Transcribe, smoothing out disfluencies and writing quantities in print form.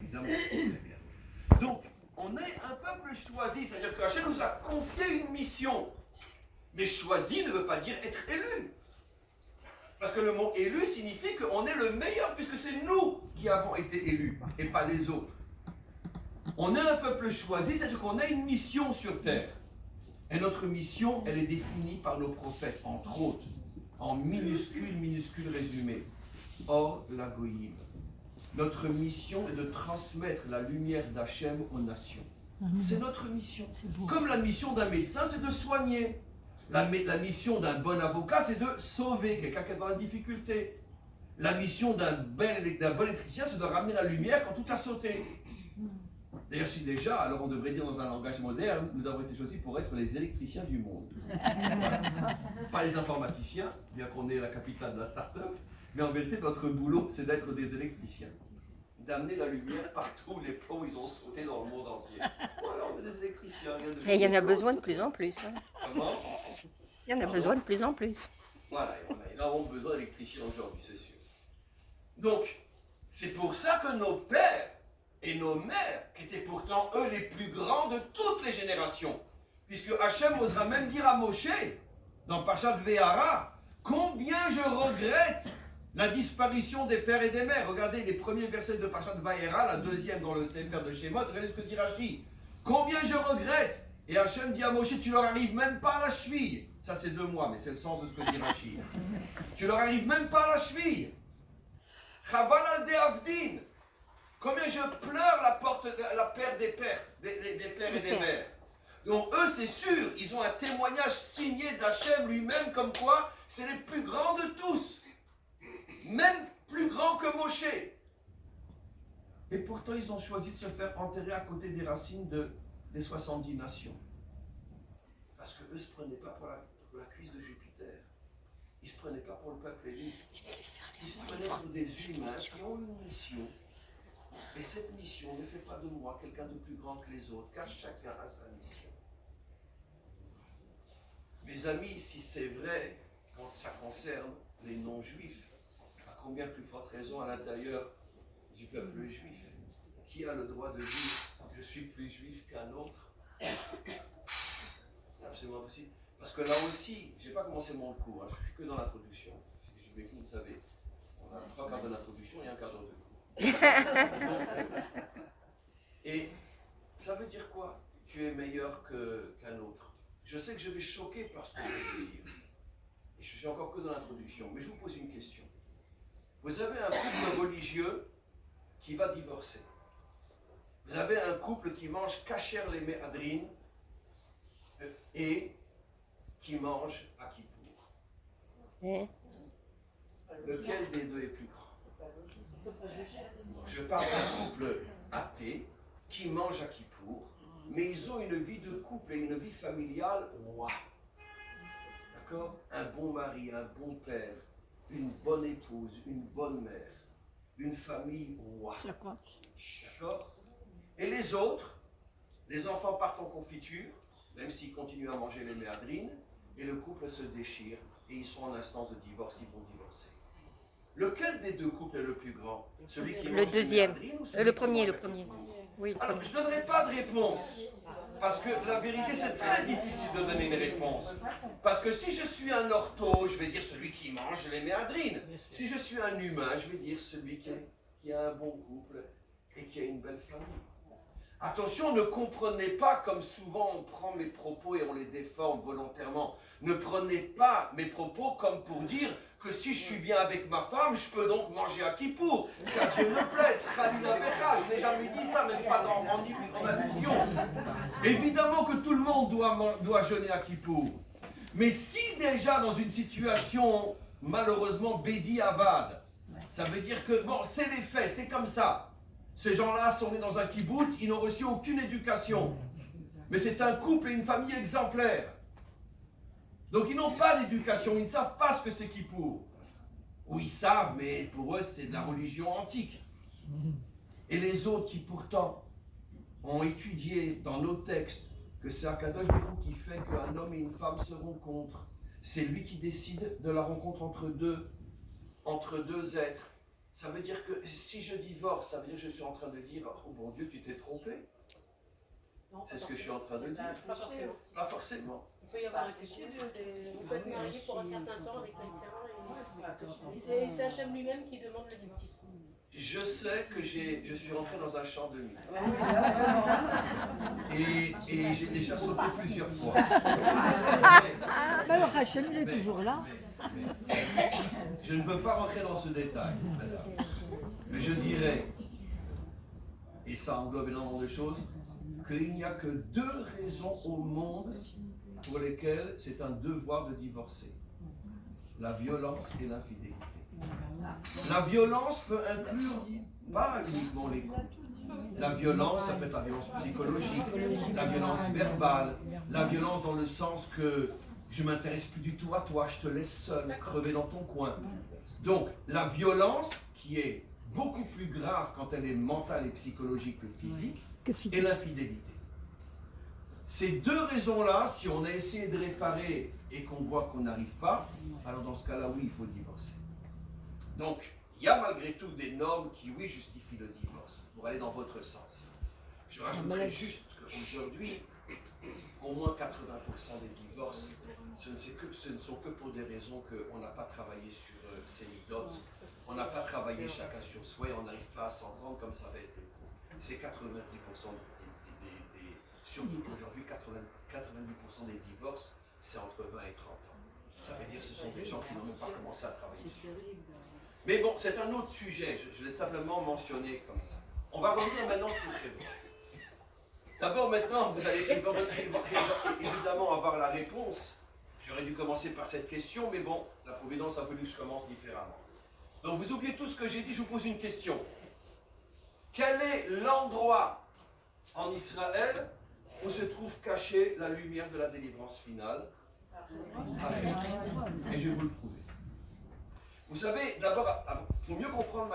évidemment. Très bien. Donc, on est un peuple choisi, c'est-à-dire que Hachem nous a confié une mission. Mais choisi ne veut pas dire être élu. Parce que le mot élu signifie qu'on est le meilleur, puisque c'est nous qui avons été élus, et pas les autres. On est un peuple choisi, c'est-à-dire qu'on a une mission sur terre. Et notre mission, elle est définie par nos prophètes, entre autres, en minuscule résumé. Or, la goïm. Notre mission est de transmettre la lumière d'Hachem aux nations. C'est notre mission. Comme la mission d'un médecin, c'est de soigner. La mission d'un bon avocat, c'est de sauver quelqu'un qui est dans la difficulté. La mission d'un bon électricien, c'est de ramener la lumière quand tout a sauté. D'ailleurs, si déjà, alors on devrait dire dans un langage moderne, nous avons été choisis pour être les électriciens du monde. Voilà. Pas les informaticiens, bien qu'on ait la capitale de la start-up, mais en vérité, notre boulot, c'est d'être des électriciens. D'amener la lumière partout les pots où ils ont sauté dans le monde entier. Voilà, on est des électriciens. Et il y en a besoin de plus en plus. Hein. Comment ? Il y en a besoin de plus en plus. Voilà, on a énormément besoin d'électriciens aujourd'hui, c'est sûr. Donc, c'est pour ça que nos pères et nos mères, qui étaient pourtant eux les plus grands de toutes les générations, puisque Hachem osera même dire à Moshe, dans Parashat Ve'ara, combien je regrette la disparition des pères et des mères. Regardez les premiers versets de Parashat Ve'ara, la deuxième dans le Sefer de Shemot, regardez ce que dit Rashi. Combien je regrette. Et Hachem dit à Moshe, tu leur arrives même pas à la cheville. Ça c'est 2 mois, mais c'est le sens de ce que dit Rashi. Tu leur arrives même pas à la cheville. Chaval al de'avdin. Combien je pleure la perte des pères, des pères et des mères. Donc eux, c'est sûr, ils ont un témoignage signé d'Hachem lui-même, comme quoi c'est les plus grands de tous. Même plus grands que Moshe. Et pourtant, ils ont choisi de se faire enterrer à côté des racines des 70 nations. Parce qu'eux ne se prenaient pas pour la cuisse de Jupiter. Ils ne se prenaient pas pour le peuple élu. Ils se prenaient pour des humains qui ont une mission. Et cette mission ne fait pas de moi quelqu'un de plus grand que les autres, car chacun a sa mission. Mes amis, si c'est vrai, quand ça concerne les non-juifs, à combien plus forte raison à l'intérieur du peuple juif? Qui a le droit de dire « je suis plus juif qu'un autre » ? C'est absolument impossible. Parce que là aussi, je n'ai pas commencé mon cours, je ne suis que dans l'introduction. Vous savez, on a 3 quarts de l'introduction et 1 quart d'heure de cours. Et ça veut dire quoi? Tu es meilleur qu'un autre. Je sais que je vais choquer par ce que je vais dire. Et je suis encore que dans l'introduction. Mais je vous pose une question. Vous avez un couple religieux qui va divorcer. Vous avez un couple qui mange kasher les méhadrin et qui mange à Kippour. Lequel des deux est plus grand? Je parle d'un couple athée qui mange à Kippour, mais ils ont une vie de couple et une vie familiale, waouh! D'accord? Un bon mari, un bon père, une bonne épouse, une bonne mère, une famille, waouh! D'accord? Et les autres, les enfants partent en confiture, même s'ils continuent à manger les méhadrines, et le couple se déchire, et ils sont en instance de divorce, ils vont divorcer. Lequel des deux couples est le plus grand? Celui qui mange le deuxième. les méhadrines ou celui Le qui premier, mange le à premier. Kippour? Oui, le Alors, premier. je ne donnerai pas de réponse, parce que la vérité, c'est très difficile de donner une réponse. Parce que si je suis un ortho, je vais dire celui qui mange les méhadrines. Si je suis un humain, je vais dire celui qui a un bon couple et qui a une belle famille. Attention, ne comprenez pas comme souvent on prend mes propos et on les déforme volontairement. Ne prenez pas mes propos comme pour dire que si je suis bien avec ma femme, je peux donc manger à Kippour. Car Dieu me plaise, Khalila Vecha, je n'ai jamais dit ça, même pas en allusion. Évidemment que tout le monde doit jeûner à Kippour. Mais si déjà dans une situation malheureusement bédi avad, ça veut dire que bon, c'est les faits, c'est comme ça. Ces gens-là sont nés dans un kibbutz, ils n'ont reçu aucune éducation. Mais c'est un couple et une famille exemplaires. Donc ils n'ont pas d'éducation, ils ne savent pas ce que c'est Kippour. Ou ils savent, mais pour eux c'est de la religion antique. Et les autres qui pourtant ont étudié dans nos textes que c'est Akadosh Baruch Hu qui fait qu'un homme et une femme se rencontrent. C'est lui qui décide de la rencontre entre deux êtres. Ça veut dire que si je divorce, ça veut dire que je suis en train de dire, oh mon Dieu, tu t'es trompé. Non, C'est ce que je suis en train de dire. Pas forcément. Pas forcément. Il peut y avoir un on peut être marié pour un certain temps avec quelqu'un et c'est Hachem lui-même qui demande le divorce. Je sais que je suis rentré dans un champ de mine. Et j'ai déjà sauté plusieurs fois. Alors Hachem, il est toujours là. Je ne veux pas rentrer dans ce détail, madame. Mais je dirais, et ça englobe énormément de choses, qu'il n'y a que 2 raisons au monde pour lesquelles c'est un devoir de divorcer. La violence et l'infidélité. La violence peut inclure pas uniquement les coups. La violence, ça peut être la violence psychologique, la violence verbale, la violence dans le sens que je ne m'intéresse plus du tout à toi, je te laisse seul, crever dans ton coin. Donc, la violence, qui est beaucoup plus grave quand elle est mentale et psychologique que physique, et l'infidélité. Ces 2 raisons-là, si on a essayé de réparer et qu'on voit qu'on n'arrive pas, alors dans ce cas-là, oui, il faut divorcer. Donc, il y a malgré tout des normes qui, oui, justifient le divorce, pour aller dans votre sens. Je rajouterais juste qu'aujourd'hui, au moins 80% des divorces, ce ne sont que pour des raisons qu'on n'a pas travaillé sur ces méthodes, on n'a pas travaillé chacun sur soi et on n'arrive pas à s'entendre comme ça va être le coup. C'est 90% surtout qu'aujourd'hui, 90% des divorces, c'est entre 20 et 30 ans. Ça veut dire que ce sont des gens qui n'ont même pas commencé à travailler dessus. Mais bon, c'est un autre sujet, je l'ai simplement mentionné comme ça. On va revenir maintenant sur Révo. D'abord, maintenant, vous allez évidemment avoir la réponse. J'aurais dû commencer par cette question, mais bon, la Providence a voulu que je commence différemment. Donc, vous oubliez tout ce que j'ai dit, je vous pose une question. Quel est l'endroit en Israël où se trouve cachée la lumière de la délivrance finale? Et je vais vous le prouver. Vous savez, d'abord, pour mieux comprendre ma